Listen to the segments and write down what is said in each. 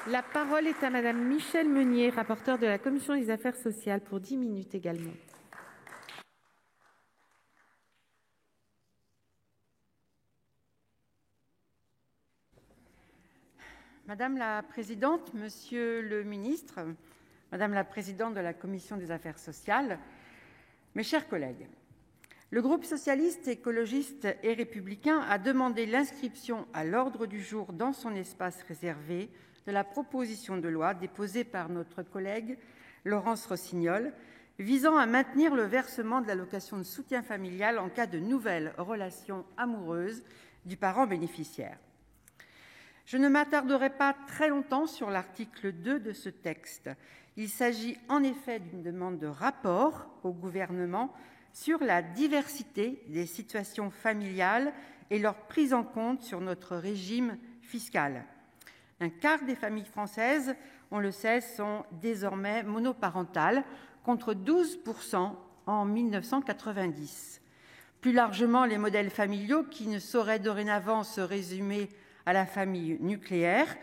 La parole est à Madame Michèle Meunier, rapporteure de la Commission des Affaires sociales, pour 10 minutes également. Madame la présidente, monsieur le ministre, madame la présidente de la Commission des Affaires sociales, mes chers collègues, le groupe socialiste, écologiste et républicain a demandé l'inscription à l'ordre du jour dans son espace réservé de la proposition de loi déposée par notre collègue Laurence Rossignol visant à maintenir le versement de l'allocation de soutien familial en cas de nouvelles relations amoureuses du parent bénéficiaire. Je ne m'attarderai pas très longtemps sur l'article 2 de ce texte. Il s'agit en effet d'une demande de rapport au gouvernement sur la diversité des situations familiales et leur prise en compte sur notre régime fiscal. Un quart des familles françaises, on le sait, sont désormais monoparentales, contre 12% en 1990. Plus largement, les modèles familiaux, qui ne sauraient dorénavant se résumer à la famille nucléaire,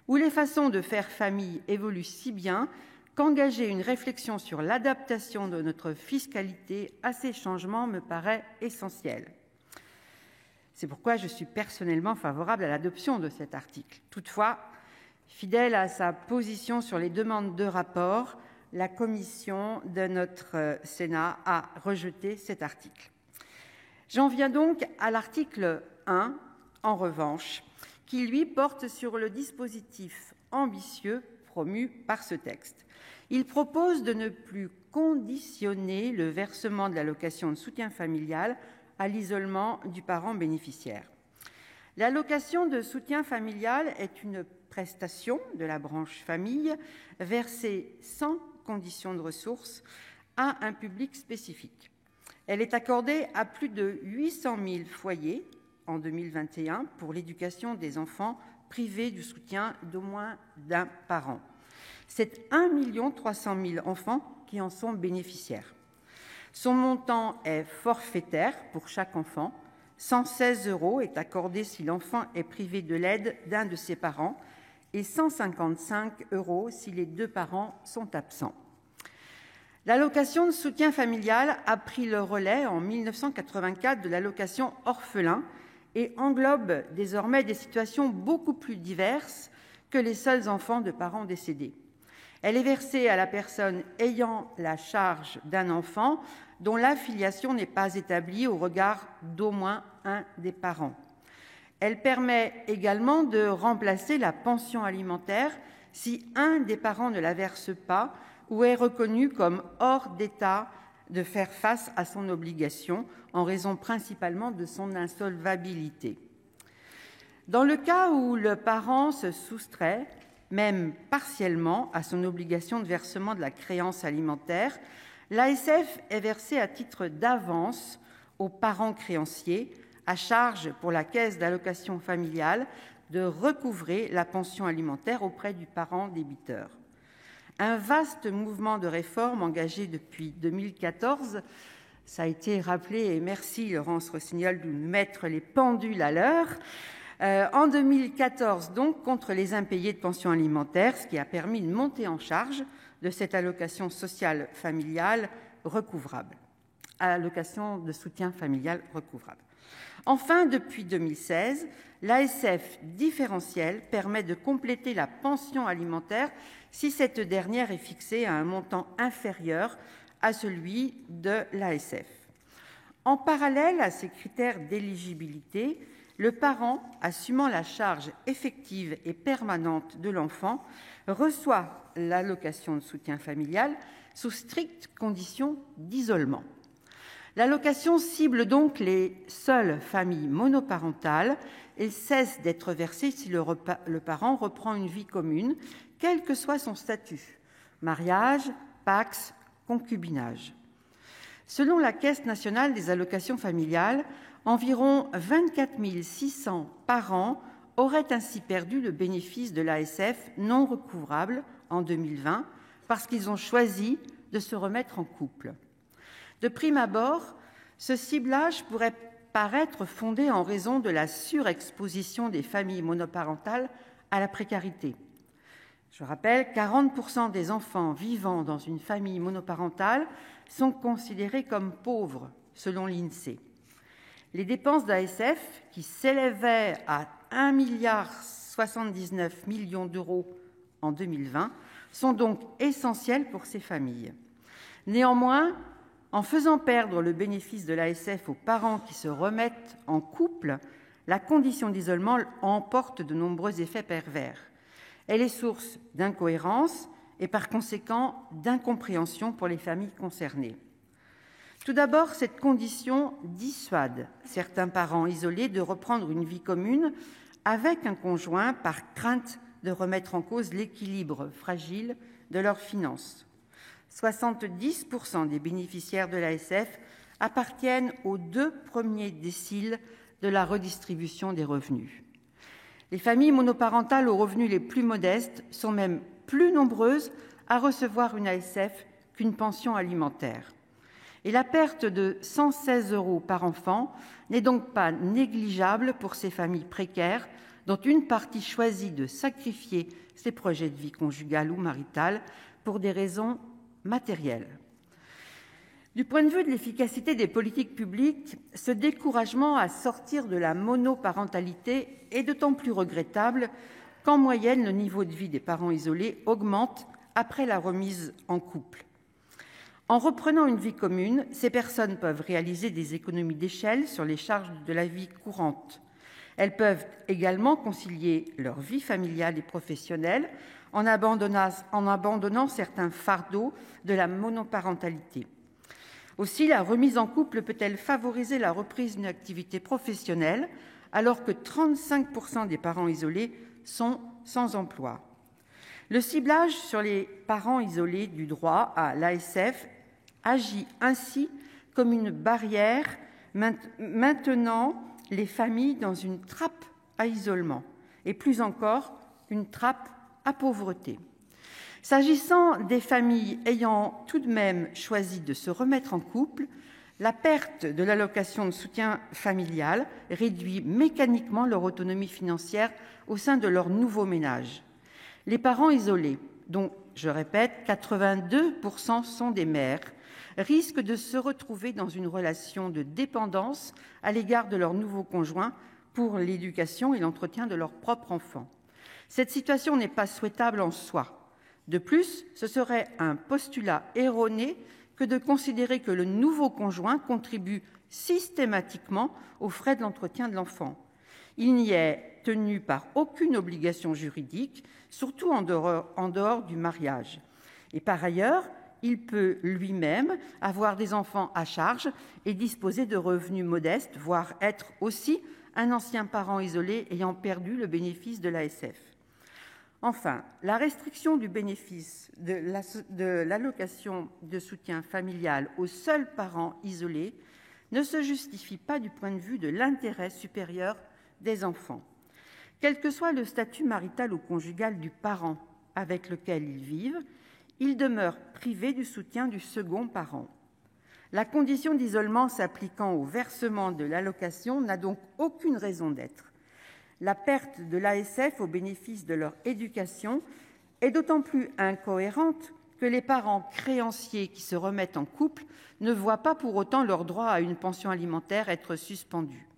où les façons de faire famille évoluent si bien qu'engager une réflexion sur l'adaptation de notre fiscalité à ces changements me paraît essentiel. C'est pourquoi je suis personnellement favorable à l'adoption de cet article. Toutefois, fidèle à sa position sur les demandes de rapport, la commission de notre Sénat a rejeté cet article. J'en viens donc à l'article 1, en revanche, qui lui porte sur le dispositif ambitieux promu par ce texte. Il propose de ne plus conditionner le versement de l'allocation de soutien familial à l'isolement du parent bénéficiaire. L'allocation de soutien familial est une prestation de la branche famille versée sans condition de ressources à un public spécifique. Elle est accordée à plus de 800 000 foyers en 2021 pour l'éducation des enfants privés du soutien d'au moins d'un parent. C'est 1 300 000 enfants qui en sont bénéficiaires. Son montant est forfaitaire pour chaque enfant. 116 € est accordé si l'enfant est privé de l'aide d'un de ses parents et 155 € si les deux parents sont absents. L'allocation de soutien familial a pris le relais en 1984 de l'allocation orphelin et englobe désormais des situations beaucoup plus diverses que les seuls enfants de parents décédés. Elle est versée à la personne ayant la charge d'un enfant dont la filiation n'est pas établie au regard d'au moins un des parents. Elle permet également de remplacer la pension alimentaire si un des parents ne la verse pas ou est reconnu comme hors d'état de faire face à son obligation en raison principalement de son insolvabilité. Dans le cas où le parent se soustrait, même partiellement, à son obligation de versement de la créance alimentaire, l'ASF est versée à titre d'avance aux parents créanciers, à charge pour la caisse d'allocation familiale de recouvrer la pension alimentaire auprès du parent débiteur. Un vaste mouvement de réforme engagé depuis 2014, ça a été rappelé, et merci Laurence Rossignol de nous mettre les pendules à l'heure, en 2014 donc, contre les impayés de pension alimentaire, ce qui a permis une montée en charge de cette allocation sociale familiale recouvrable, allocation de soutien familial recouvrable. Enfin, depuis 2016, l'ASF différentielle permet de compléter la pension alimentaire si cette dernière est fixée à un montant inférieur à celui de l'ASF. En parallèle à ces critères d'éligibilité, le parent assumant la charge effective et permanente de l'enfant reçoit l'allocation de soutien familial sous strictes conditions d'isolement. L'allocation cible donc les seules familles monoparentales et cesse d'être versée si le parent reprend une vie commune, quel que soit son statut, mariage, pacs, concubinage. Selon la Caisse nationale des allocations familiales, environ 24 600 parents auraient ainsi perdu le bénéfice de l'ASF non recouvrable en 2020 parce qu'ils ont choisi de se remettre en couple. De prime abord, ce ciblage pourrait paraître fondé en raison de la surexposition des familles monoparentales à la précarité. Je rappelle, 40% des enfants vivant dans une famille monoparentale sont considérés comme pauvres, selon l'INSEE. Les dépenses d'ASF, qui s'élevaient à 1,79 milliard d'euros en 2020, sont donc essentielles pour ces familles. Néanmoins, en faisant perdre le bénéfice de l'ASF aux parents qui se remettent en couple, la condition d'isolement emporte de nombreux effets pervers. Elle est source d'incohérence et par conséquent d'incompréhension pour les familles concernées. Tout d'abord, cette condition dissuade certains parents isolés de reprendre une vie commune avec un conjoint par crainte de remettre en cause l'équilibre fragile de leurs finances. 70% des bénéficiaires de l'ASF appartiennent aux 2 premiers déciles de la redistribution des revenus. Les familles monoparentales aux revenus les plus modestes sont même plus nombreuses à recevoir une ASF qu'une pension alimentaire. Et la perte de 116 € par enfant n'est donc pas négligeable pour ces familles précaires dont une partie choisit de sacrifier ses projets de vie conjugale ou maritale pour des raisons matérielles. Du point de vue de l'efficacité des politiques publiques, ce découragement à sortir de la monoparentalité est d'autant plus regrettable qu'en moyenne, le niveau de vie des parents isolés augmente après la remise en couple. En reprenant une vie commune, ces personnes peuvent réaliser des économies d'échelle sur les charges de la vie courante. Elles peuvent également concilier leur vie familiale et professionnelle en abandonnant certains fardeaux de la monoparentalité. Aussi, la remise en couple peut-elle favoriser la reprise d'une activité professionnelle alors que 35% des parents isolés sont sans emploi. Le ciblage sur les parents isolés du droit à l'ASF agit ainsi comme une barrière maintenant les familles dans une trappe à isolement et plus encore une trappe à pauvreté. S'agissant des familles ayant tout de même choisi de se remettre en couple, la perte de l'allocation de soutien familial réduit mécaniquement leur autonomie financière au sein de leur nouveau ménage. Les parents isolés, dont, je répète, 82% sont des mères, risquent de se retrouver dans une relation de dépendance à l'égard de leur nouveau conjoint pour l'éducation et l'entretien de leurs propres enfants. Cette situation n'est pas souhaitable en soi. De plus, ce serait un postulat erroné que de considérer que le nouveau conjoint contribue systématiquement aux frais de l'entretien de l'enfant. Il n'y est tenu par aucune obligation juridique, surtout en dehors du mariage. Et par ailleurs, il peut lui-même avoir des enfants à charge et disposer de revenus modestes, voire être aussi un ancien parent isolé ayant perdu le bénéfice de l'ASF. Enfin, la restriction du bénéfice de l'allocation de soutien familial aux seuls parents isolés ne se justifie pas du point de vue de l'intérêt supérieur des enfants. Quel que soit le statut marital ou conjugal du parent avec lequel ils vivent, ils demeurent privés du soutien du second parent. La condition d'isolement s'appliquant au versement de l'allocation n'a donc aucune raison d'être. La perte de l'ASF au bénéfice de leur éducation est d'autant plus incohérente que les parents créanciers qui se remettent en couple ne voient pas pour autant leur droit à une pension alimentaire être suspendu.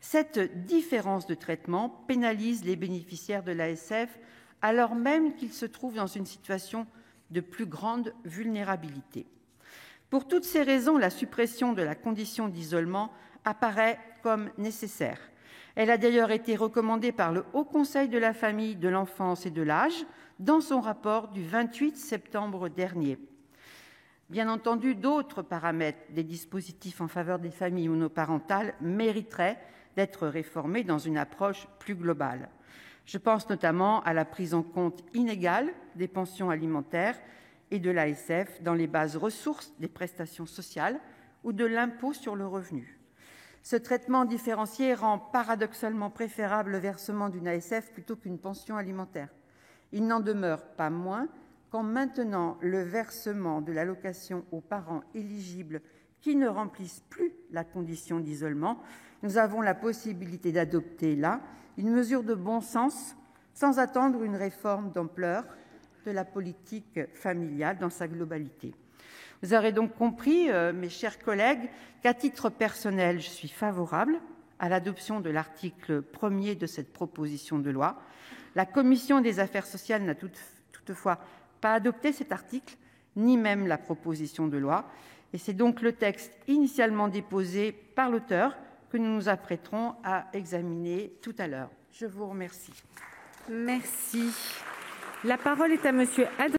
Cette différence de traitement pénalise les bénéficiaires de l'ASF alors même qu'ils se trouvent dans une situation de plus grande vulnérabilité. Pour toutes ces raisons, la suppression de la condition d'isolement apparaît comme nécessaire. Elle a d'ailleurs été recommandée par le Haut Conseil de la famille, de l'enfance et de l'âge dans son rapport du 28 septembre dernier. Bien entendu, d'autres paramètres des dispositifs en faveur des familles monoparentales mériteraient d'être réformés dans une approche plus globale. Je pense notamment à la prise en compte inégale des pensions alimentaires et de l'ASF dans les bases ressources des prestations sociales ou de l'impôt sur le revenu. Ce traitement différencié rend paradoxalement préférable le versement d'une ASF plutôt qu'une pension alimentaire. Il n'en demeure pas moins qu'en maintenant le versement de l'allocation aux parents éligibles qui ne remplissent plus la condition d'isolement, nous avons la possibilité d'adopter là une mesure de bon sens sans attendre une réforme d'ampleur de la politique familiale dans sa globalité. Vous aurez donc compris, mes chers collègues, qu'à titre personnel, je suis favorable à l'adoption de l'article 1er de cette proposition de loi. La commission des affaires sociales n'a toutefois pas adopté cet article, ni même la proposition de loi, et c'est donc le texte initialement déposé par l'auteur que nous nous apprêterons à examiner tout à l'heure. Je vous remercie. Merci. La parole est à monsieur